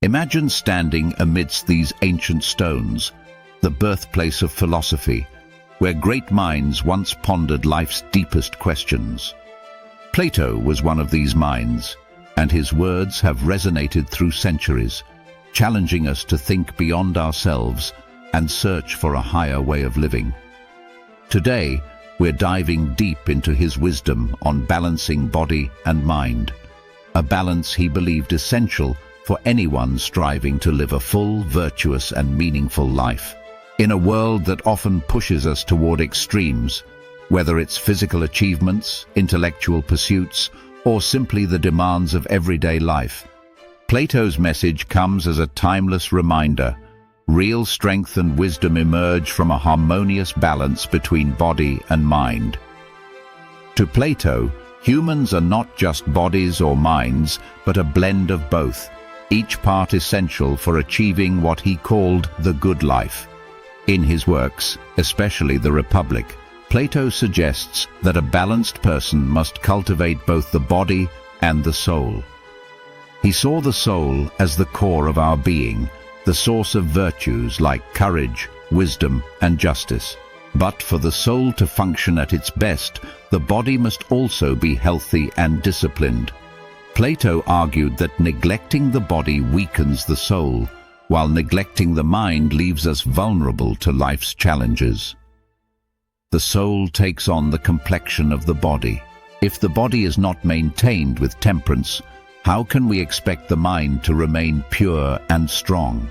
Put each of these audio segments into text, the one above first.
Imagine standing amidst these ancient stones, the birthplace of philosophy, where great minds once pondered life's deepest questions. Plato was one of these minds, and his words have resonated through centuries, challenging us to think beyond ourselves and search for a higher way of living. Today, we're diving deep into his wisdom on balancing body and mind, a balance he believed essential for anyone striving to live a full, virtuous and meaningful life. In a world that often pushes us toward extremes, whether it's physical achievements, intellectual pursuits, or simply the demands of everyday life, Plato's message comes as a timeless reminder. Real strength and wisdom emerge from a harmonious balance between body and mind. To Plato, humans are not just bodies or minds, but a blend of both, each part essential for achieving what he called the good life. In his works, especially the Republic, Plato suggests that a balanced person must cultivate both the body and the soul. He saw the soul as the core of our being, the source of virtues like courage, wisdom, and justice. But for the soul to function at its best, the body must also be healthy and disciplined. Plato argued that neglecting the body weakens the soul, while neglecting the mind leaves us vulnerable to life's challenges. The soul takes on the complexion of the body. If the body is not maintained with temperance, how can we expect the mind to remain pure and strong?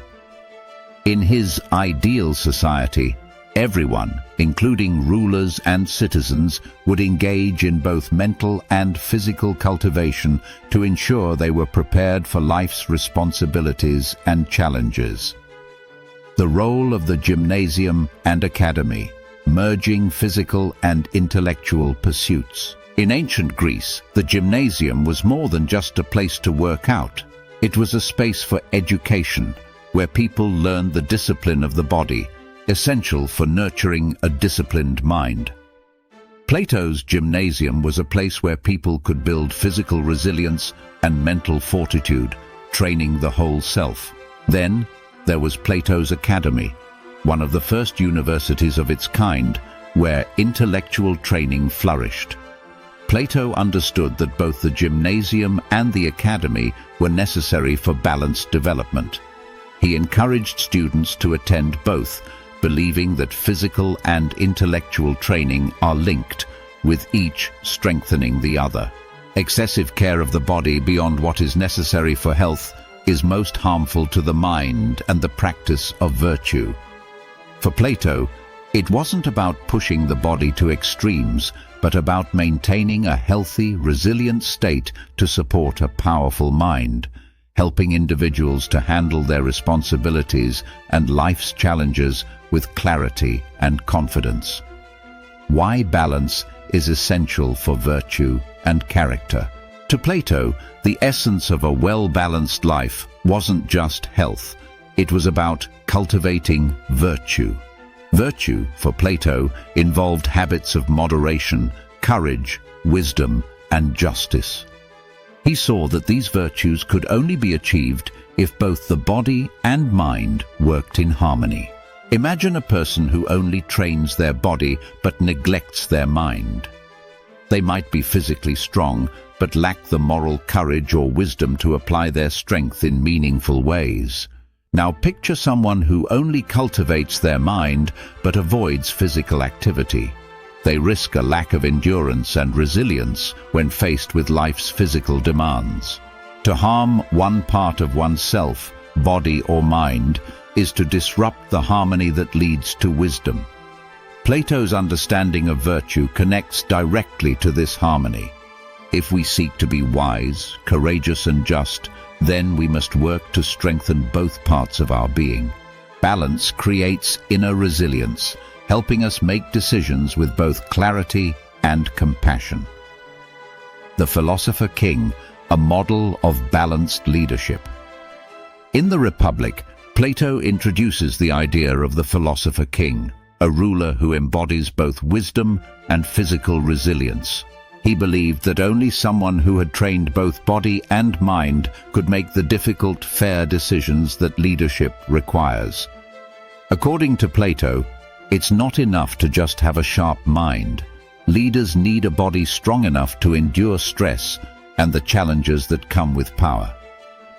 In his ideal society, everyone, including rulers and citizens, would engage in both mental and physical cultivation to ensure they were prepared for life's responsibilities and challenges. The role of the gymnasium and academy, merging physical and intellectual pursuits. In ancient Greece, the gymnasium was more than just a place to work out. It was a space for education, where people learned the discipline of the body, essential for nurturing a disciplined mind. Plato's gymnasium was a place where people could build physical resilience and mental fortitude, training the whole self. Then, there was Plato's Academy, one of the first universities of its kind, where intellectual training flourished. Plato understood that both the gymnasium and the academy were necessary for balanced development. He encouraged students to attend both, believing that physical and intellectual training are linked, with each strengthening the other. Excessive care of the body beyond what is necessary for health is most harmful to the mind and the practice of virtue. For Plato, it wasn't about pushing the body to extremes, but about maintaining a healthy, resilient state to support a powerful mind, helping individuals to handle their responsibilities and life's challenges with clarity and confidence. Why balance is essential for virtue and character. To Plato, the essence of a well-balanced life wasn't just health. It was about cultivating virtue. Virtue, for Plato, involved habits of moderation, courage, wisdom, and justice. He saw that these virtues could only be achieved if both the body and mind worked in harmony. Imagine a person who only trains their body but neglects their mind. They might be physically strong, but lack the moral courage or wisdom to apply their strength in meaningful ways. Now picture someone who only cultivates their mind but avoids physical activity. They risk a lack of endurance and resilience when faced with life's physical demands. To harm one part of oneself, body or mind, is to disrupt the harmony that leads to wisdom. Plato's understanding of virtue connects directly to this harmony. If we seek to be wise, courageous and just, then we must work to strengthen both parts of our being. Balance creates inner resilience, helping us make decisions with both clarity and compassion. The Philosopher King, a model of balanced leadership. In the Republic, Plato introduces the idea of the Philosopher King, a ruler who embodies both wisdom and physical resilience. He believed that only someone who had trained both body and mind could make the difficult, fair decisions that leadership requires. According to Plato, it's not enough to just have a sharp mind. Leaders need a body strong enough to endure stress and the challenges that come with power.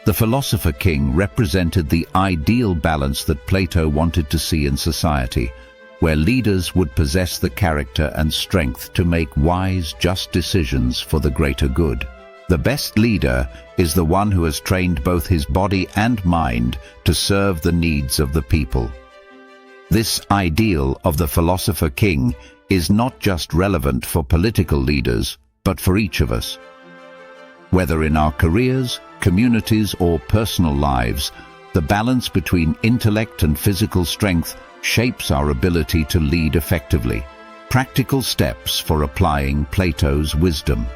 The Philosopher King represented the ideal balance that Plato wanted to see in society, where leaders would possess the character and strength to make wise, just decisions for the greater good. The best leader is the one who has trained both his body and mind to serve the needs of the people. This ideal of the Philosopher King is not just relevant for political leaders, but for each of us. Whether in our careers, communities, or personal lives, the balance between intellect and physical strength shapes our ability to lead effectively. Practical steps for applying Plato's wisdom.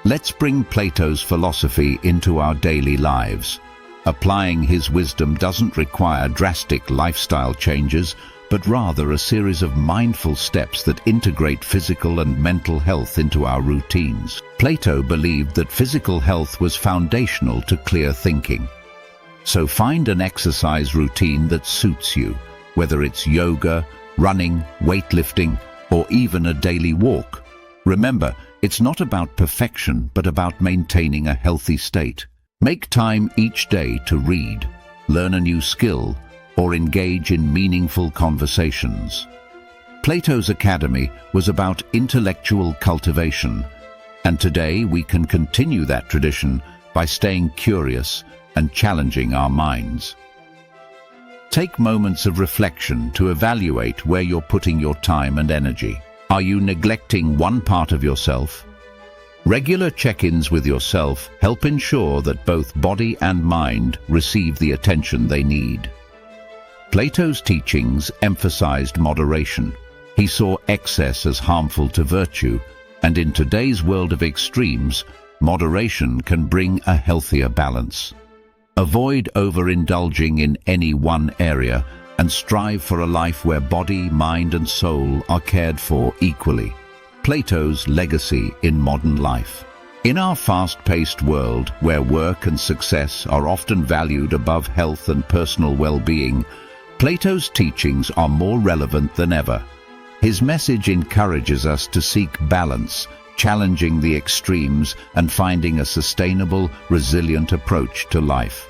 Let's bring Plato's philosophy into our daily lives. Applying his wisdom doesn't require drastic lifestyle changes, but rather a series of mindful steps that integrate physical and mental health into our routines. Plato believed that physical health was foundational to clear thinking. So find an exercise routine that suits you, whether it's yoga, running, weightlifting, or even a daily walk. Remember, it's not about perfection, but about maintaining a healthy state. Make time each day to read, learn a new skill, or engage in meaningful conversations. Plato's academy was about intellectual cultivation, and today we can continue that tradition by staying curious and challenging our minds. Take moments of reflection to evaluate where you're putting your time and energy. Are you neglecting one part of yourself? Regular check-ins with yourself help ensure that both body and mind receive the attention they need. Plato's teachings emphasized moderation. He saw excess as harmful to virtue, and in today's world of extremes, moderation can bring a healthier balance. Avoid overindulging in any one area and strive for a life where body, mind, and soul are cared for equally. Plato's legacy in modern life. In our fast-paced world, where work and success are often valued above health and personal well-being, Plato's teachings are more relevant than ever. His message encourages us to seek balance, challenging the extremes and finding a sustainable, resilient approach to life.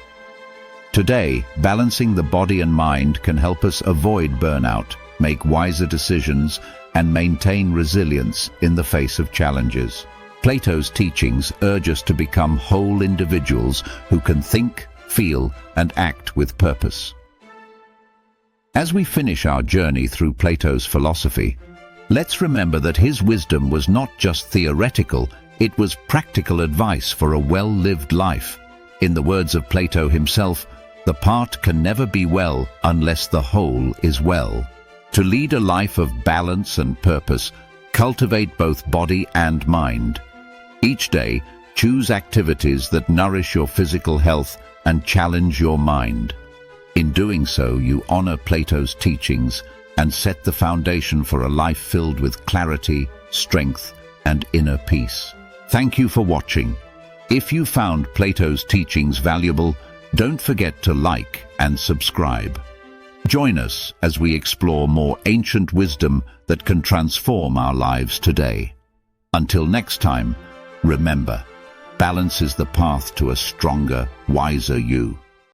Today, balancing the body and mind can help us avoid burnout, make wiser decisions, and maintain resilience in the face of challenges. Plato's teachings urge us to become whole individuals who can think, feel, and act with purpose. As we finish our journey through Plato's philosophy, let's remember that his wisdom was not just theoretical, it was practical advice for a well-lived life. In the words of Plato himself, the part can never be well unless the whole is well. To lead a life of balance and purpose, cultivate both body and mind. Each day, choose activities that nourish your physical health and challenge your mind. In doing so, you honor Plato's teachings and set the foundation for a life filled with clarity, strength, and inner peace. Thank you for watching. If you found Plato's teachings valuable, don't forget to like and subscribe. Join us as we explore more ancient wisdom that can transform our lives today. Until next time, remember, balance is the path to a stronger, wiser you.